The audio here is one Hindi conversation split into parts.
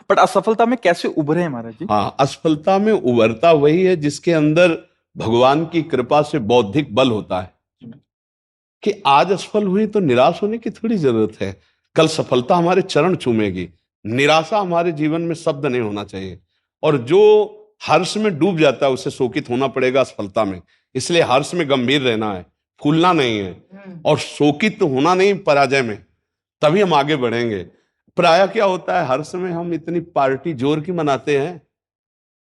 बट असफलता में कैसे उभरे हैं महाराज जी? हाँ, असफलता में उभरता वही है जिसके अंदर भगवान की कृपा से बौद्धिक बल होता है कि आज असफल हुई तो निराश होने की थोड़ी जरूरत है, कल सफलता हमारे चरण चूमेगी। निराशा हमारे जीवन में शब्द नहीं होना चाहिए। और जो हर्ष में डूब जाता है उसे शोकित होना पड़ेगा असफलता में। इसलिए हर्ष में गंभीर रहना है, फूलना नहीं है, और शोकित होना नहीं पराजय में, तभी हम आगे बढ़ेंगे। प्रायः क्या होता है, हर्ष में हम इतनी पार्टी जोर की मनाते हैं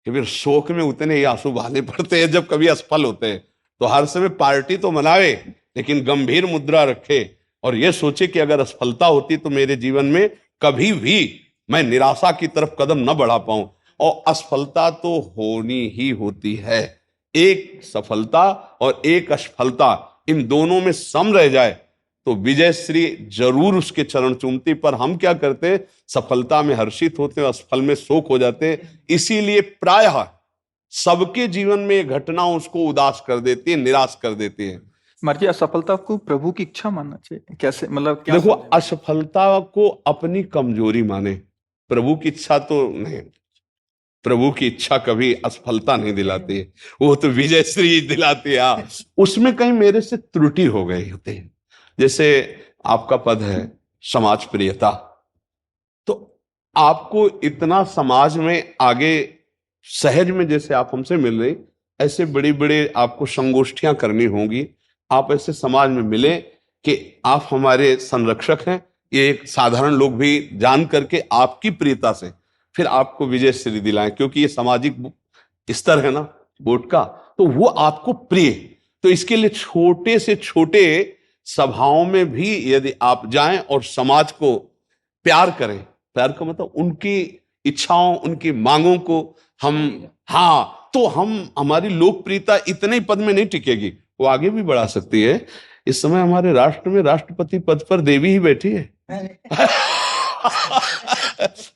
कि फिर शोक में उतने ही आंसू बहाने पड़ते हैं जब कभी असफल होते हैं। तो हर्ष में पार्टी तो मनावे, लेकिन गंभीर मुद्रा रखे और यह सोचे कि अगर असफलता होती तो मेरे जीवन में कभी भी मैं निराशा की तरफ कदम न बढ़ा पाऊं। और असफलता तो होनी ही होती है। एक सफलता और एक असफलता, इन दोनों में सम रह जाए तो विजय श्री जरूर उसके चरण चूमती। पर हम क्या करते हैं, सफलता में हर्षित होते हैं, असफल में शोक हो जाते हैं। इसीलिए प्रायः सबके जीवन में ये घटना उसको उदास कर देती है, निराश कर देती है। महाराज जी, असफलता को प्रभु की इच्छा मानना चाहिए कैसे, मतलब क्या देखो, समझे? असफलता को अपनी कमजोरी माने, प्रभु की इच्छा तो नहीं। प्रभु की इच्छा कभी असफलता नहीं दिलाती है, वो तो विजय श्री दिलाती है। उसमें कहीं मेरे से त्रुटि हो गई होती है। जैसे आपका पद है समाज प्रियता, तो आपको इतना समाज में आगे सहज में, जैसे आप हमसे मिल रहे, ऐसे बड़ी बड़े आपको संगोष्ठियां करनी होंगी। आप ऐसे समाज में मिले कि आप हमारे संरक्षक हैं, ये एक साधारण लोग भी जान करके आपकी प्रियता से फिर आपको विजय श्री दिलाएं, क्योंकि ये सामाजिक स्तर है ना वोट का, तो वो आपको प्रिय। तो इसके लिए छोटे से छोटे सभाओं में भी यदि आप जाएं और समाज को प्यार करें, प्यार का मतलब उनकी इच्छाओं, उनकी मांगों को हम, हाँ, तो हम, हमारी लोकप्रियता इतने पद में नहीं टिकेगी, वो आगे भी बढ़ा सकती है। इस समय हमारे राष्ट्र में राष्ट्रपति पद पर देवी ही बैठी है।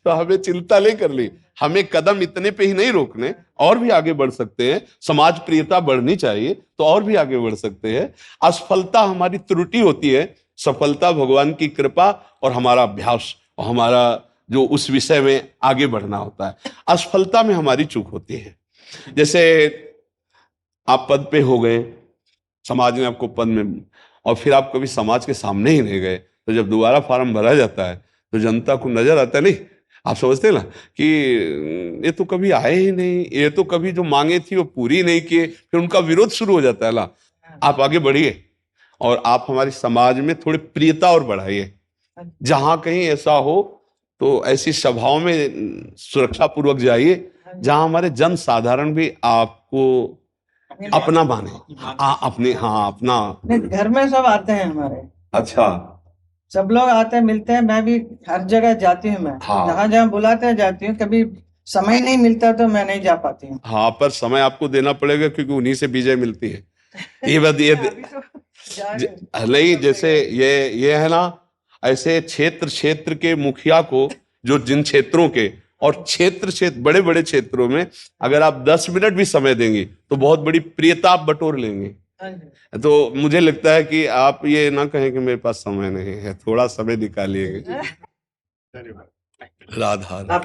तो हमें चिंता नहीं कर ली, हमें कदम इतने पे ही नहीं रोकने, और भी आगे बढ़ सकते हैं। समाज प्रियता बढ़नी चाहिए तो और भी आगे बढ़ सकते हैं। असफलता हमारी त्रुटि होती है, सफलता भगवान की कृपा और हमारा अभ्यास और हमारा जो उस विषय में आगे बढ़ना होता है। असफलता में हमारी चूक होती है। जैसे आप पद पे हो गए, समाज ने आपको पद में, और फिर आप कभी समाज के सामने ही नहीं गए, तो जब दोबारा फॉर्म भरा जाता है तो जनता को नजर आता है, नहीं, आप समझते हैं ना कि ये तो कभी आए ही नहीं, ये तो कभी जो मांगे थी वो पूरी नहीं किए, फिर उनका विरोध शुरू हो जाता है। ला, आप आगे बढ़िए और आप हमारे समाज में थोड़ी प्रियता और बढ़ाइए। जहां कहीं ऐसा हो तो ऐसी सभाओं में सुरक्षा पूर्वक जाइए जहां हमारे जन साधारण भी आपको अपना माने, अपने, हाँ, अपना। घर में सब आते हैं हमारे। अच्छा, सब लोग आते हैं, मिलते हैं। मैं भी हर जगह जाती हूँ, मैं हाँ, जहाँ जहाँ बुलाते हैं जाती हूँ। कभी समय नहीं मिलता तो मैं नहीं जा पाती हूँ। हाँ, पर समय आपको देना पड़ेगा क्योंकि उन्हीं से विजय मिलती है। ये बात, ये नहीं, जैसे ये है ना, ऐसे क्षेत्र क्षेत्र के मुखिया को, जो जिन क्षेत्रों के, और क्षेत्र बड़े बड़े क्षेत्रों में अगर आप 10 मिनट भी समय देंगे तो बहुत बड़ी प्रियता आप बटोर लेंगे। तो मुझे लगता है कि आप ये ना कहें कि मेरे पास समय नहीं है, थोड़ा समय निकालिएगा। राधा।